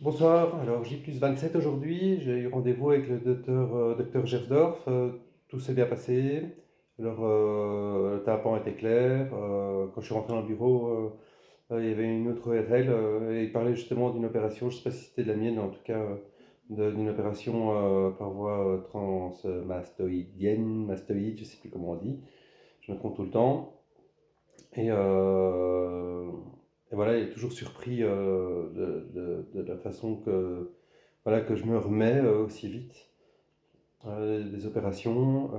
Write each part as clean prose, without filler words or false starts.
Bonsoir, alors J+27 aujourd'hui, j'ai eu rendez-vous avec le docteur Gersdorf, tout s'est bien passé, alors le tympan était clair, quand je suis rentré dans le bureau, il y avait une autre ORL, et il parlait justement d'une opération, je ne sais pas si c'était de la mienne, en tout cas d'une opération par voie transmastoïdienne, mastoïde, je ne sais plus comment on dit, je me trompe tout le temps, et, euh, et voilà, il est toujours surpris de la façon voilà, que je me remets aussi vite des opérations.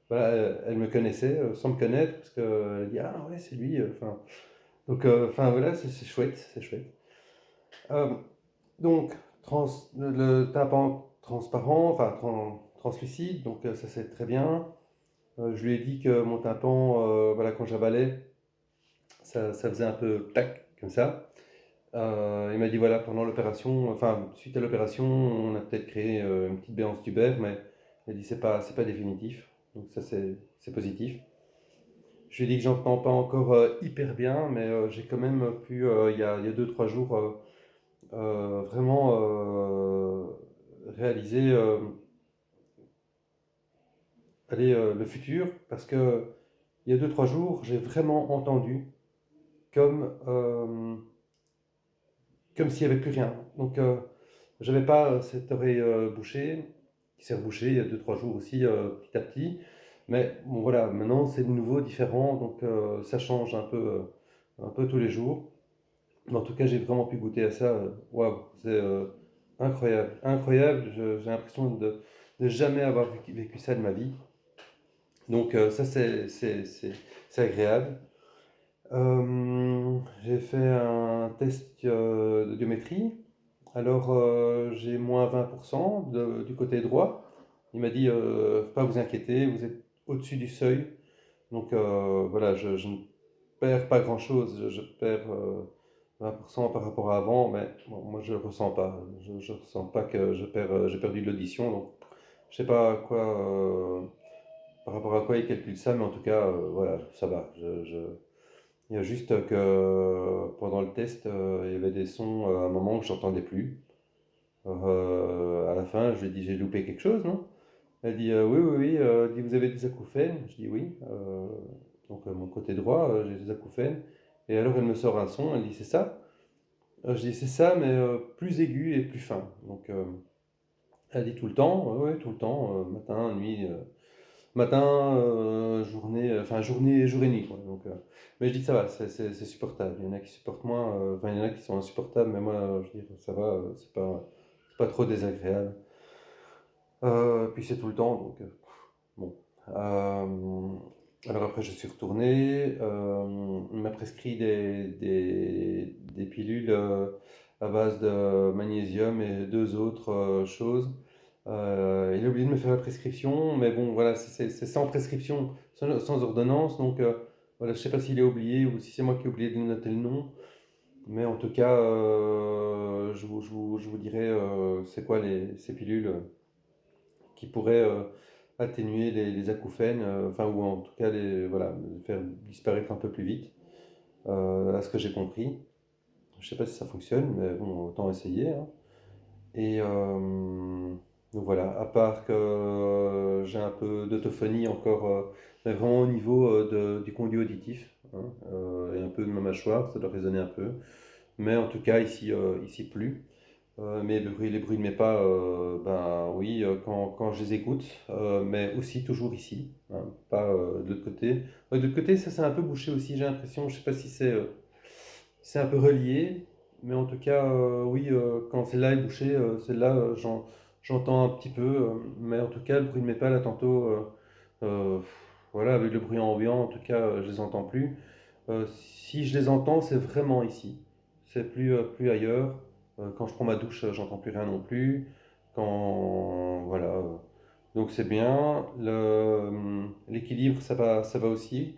Voilà, elle me connaissait sans me connaître, parce qu'elle dit: Ah ouais, c'est lui. Enfin voilà, c'est chouette, c'est chouette. Euh, donc, le tympan transparent, enfin translucide, donc ça c'est très bien. Je lui ai dit que mon tympan, voilà, quand j'avalais, ça faisait un peu tac, comme ça. Il m'a dit voilà, pendant l'opération, enfin, suite à l'opération, on a peut-être créé une petite béance tubaire, mais il a dit c'est pas définitif. Donc ça, c'est positif. Je lui ai dit que j'entends pas encore hyper bien, mais j'ai quand même pu, il y a 2-3 jours, vraiment réaliser allez, le futur, parce que il y a 2-3 jours, j'ai vraiment entendu comme, comme s'il n'y avait plus rien. Donc, j'avais pas cette oreille bouchée, qui s'est rebouchée il y a 2-3 jours aussi, petit à petit. Mais bon, voilà, maintenant c'est de nouveau différent, donc ça change un peu tous les jours. Mais en tout cas, j'ai vraiment pu goûter à ça. Waouh, c'est incroyable, incroyable. J'ai l'impression de jamais avoir vécu ça de ma vie. Donc, ça, c'est agréable. J'ai fait un test de biométrie. Alors, j'ai moins 20% du côté droit. Il m'a dit, pas vous inquiéter, vous êtes au-dessus du seuil. Donc, voilà, je ne perds pas grand-chose. Je perds 20% par rapport à avant, mais bon, moi, je ne le ressens pas. Je ne ressens pas que j'ai perdu de l'audition. Donc, je sais pas par rapport à quoi il calcule ça, mais en tout cas, voilà, ça va. Il y a juste que pendant le test, il y avait des sons à un moment que j'entendais plus. À la fin, je lui ai dit: J'ai loupé quelque chose, non? Elle dit: Oui, oui, oui. Elle dit: Vous avez des acouphènes? Je dis: Oui. Donc, mon côté droit, j'ai des acouphènes. Et alors, elle me sort un son. Elle dit: C'est ça? Je dis: C'est ça, mais plus aigu et plus fin. Donc, elle dit: Tout le temps? Oui, oui, tout le temps, matin, nuit. Matin, journée, enfin journée, jour et nuit, quoi. Donc, mais je dis que ça va, c'est supportable. Il y en a qui supportent moins, enfin il y en a qui sont insupportables, mais moi, je veux dire, ça va, c'est pas trop désagréable. Puis c'est tout le temps, donc bon. Euh, alors après, je suis retourné. On m'a prescrit des pilules à base de magnésium et deux autres choses. Il a oublié de me faire la prescription, mais bon, voilà, c'est sans prescription, sans ordonnance. Donc voilà, je sais pas s'il est oublié ou si c'est moi qui ai oublié de noter le nom. Mais en tout cas, je vous dirai c'est quoi ces pilules qui pourraient atténuer les acouphènes, enfin, ou en tout cas, voilà, les faire disparaître un peu plus vite, à ce que j'ai compris. Je sais pas si ça fonctionne, mais bon, autant essayer, hein. Et donc voilà, à part que j'ai un peu d'autophonie encore, mais vraiment au niveau du conduit auditif, hein, et un peu de ma mâchoire, ça doit résonner un peu. Mais en tout cas, ici plus. Mais les bruits de mes pas, ben oui, quand je les écoute, mais aussi toujours ici, hein, pas de l'autre côté. Ouais, de l'autre côté, ça c'est un peu bouché aussi, j'ai l'impression. Je sais pas si c'est un peu relié, mais en tout cas, oui, quand celle-là est bouchée, celle-là, j'entends un petit peu, mais en tout cas, le bruit de mes pas là tantôt, euh, voilà, avec le bruit ambiant, en tout cas, je les entends plus. Si je les entends, c'est vraiment ici. C'est plus ailleurs. Quand je prends ma douche, j'entends plus rien non plus. Voilà. Donc c'est bien. L'équilibre, ça va aussi.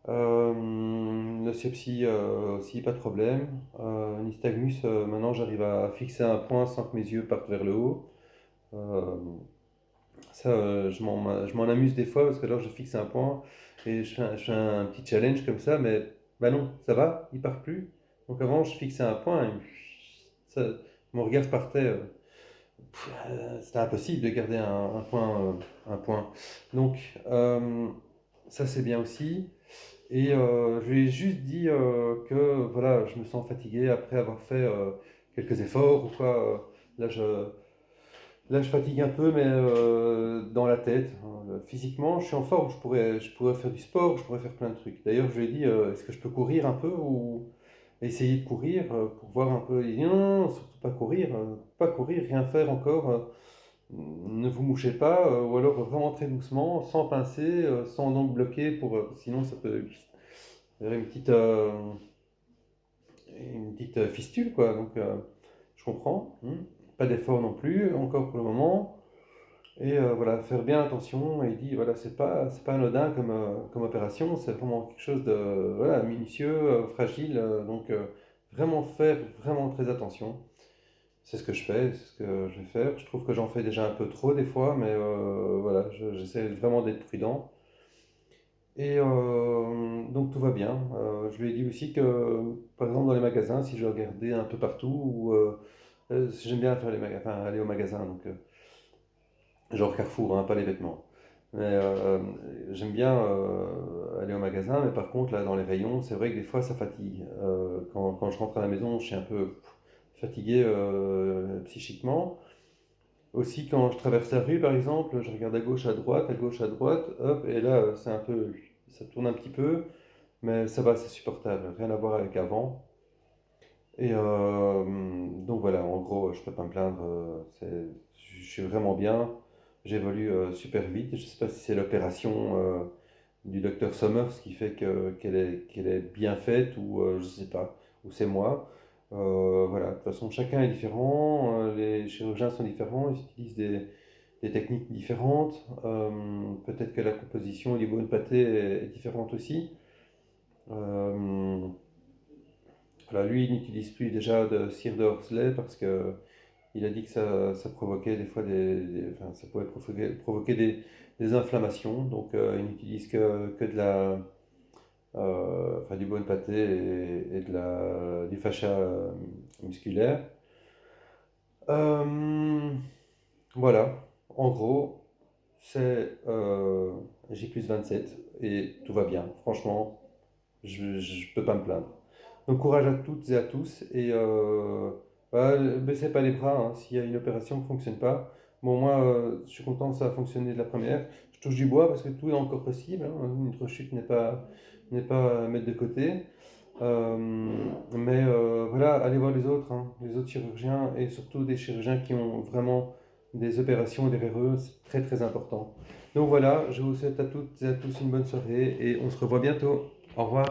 L'ostéopsie aussi, pas de problème. Nystagmus, maintenant j'arrive à fixer un point sans que mes yeux partent vers le haut. Euh, Ça, je m'en amuse des fois parce que alors je fixe un point et je fais un petit challenge comme ça, mais bah non, ça va, il part plus. Donc avant, je fixais un point et mon regard partait. C'était impossible de garder un point. Donc, ça c'est bien aussi. Et je lui ai juste dit que voilà, je me sens fatigué après avoir fait quelques efforts ou quoi. Là, je fatigue un peu, mais dans la tête, hein. Physiquement, je suis en forme, je pourrais faire du sport, je pourrais faire plein de trucs. D'ailleurs, je lui ai dit, est-ce que je peux courir un peu ou essayer de courir pour voir un peu. Il dit, non, non, surtout pas courir, rien faire encore. Ne vous mouchez pas, ou alors vraiment très doucement, sans pincer, sans donc bloquer, sinon ça peut faire une petite fistule, quoi. Donc, je comprends. Pas d'effort non plus, encore pour le moment. Et voilà, faire bien attention. Et il dit, voilà, c'est pas anodin comme opération, c'est vraiment quelque chose de voilà, minutieux, fragile. Donc, vraiment faire vraiment très attention. C'est ce que je fais, c'est ce que je vais faire. Je trouve que j'en fais déjà un peu trop des fois, mais voilà, j'essaie vraiment d'être prudent. Et donc tout va bien. Je lui ai dit aussi que, par exemple, dans les magasins, si je regardais un peu partout, j'aime bien faire aller au magasin, donc genre Carrefour, hein, pas les vêtements. Mais j'aime bien aller au magasin, mais par contre, là, dans les rayons, c'est vrai que des fois, ça fatigue. Quand je rentre à la maison, je suis un peu fatigué psychiquement. Aussi, quand je traverse la rue, par exemple, je regarde à gauche, à droite, hop, et là, ça tourne un petit peu, mais ça va, c'est supportable, rien à voir avec avant. Et donc voilà, en gros, je peux pas me plaindre, je suis vraiment bien, j'évolue super vite. Je sais pas si c'est l'opération du docteur Summers qui fait qu'elle est bien faite ou je sais pas, ou c'est moi. Voilà, de toute façon, chacun est différent, les chirurgiens sont différents, ils utilisent des techniques différentes. Peut-être que la composition au niveau de pâté est différente aussi. Euh, voilà, lui, il n'utilise plus déjà de cire de Horsley parce que il a dit que ça provoquait des fois enfin, ça pouvait provoquer des inflammations. Donc, il n'utilise que de enfin, du bon pâté et du fascia musculaire. Euh, voilà, en gros, c'est J plus 27 et tout va bien. Franchement, je ne peux pas me plaindre. Donc courage à toutes et à tous et voilà, baissez pas les bras hein, s'il y a une opération qui ne fonctionne pas. Bon, moi, je suis content que ça a fonctionné de la première. Je touche du bois parce que tout est encore possible, hein. Une rechute n'est pas à mettre de côté. Euh, mais voilà, allez voir les autres chirurgiens et surtout des chirurgiens qui ont vraiment des opérations derrière eux, c'est très très important. Donc voilà, je vous souhaite à toutes et à tous une bonne soirée et on se revoit bientôt. Au revoir.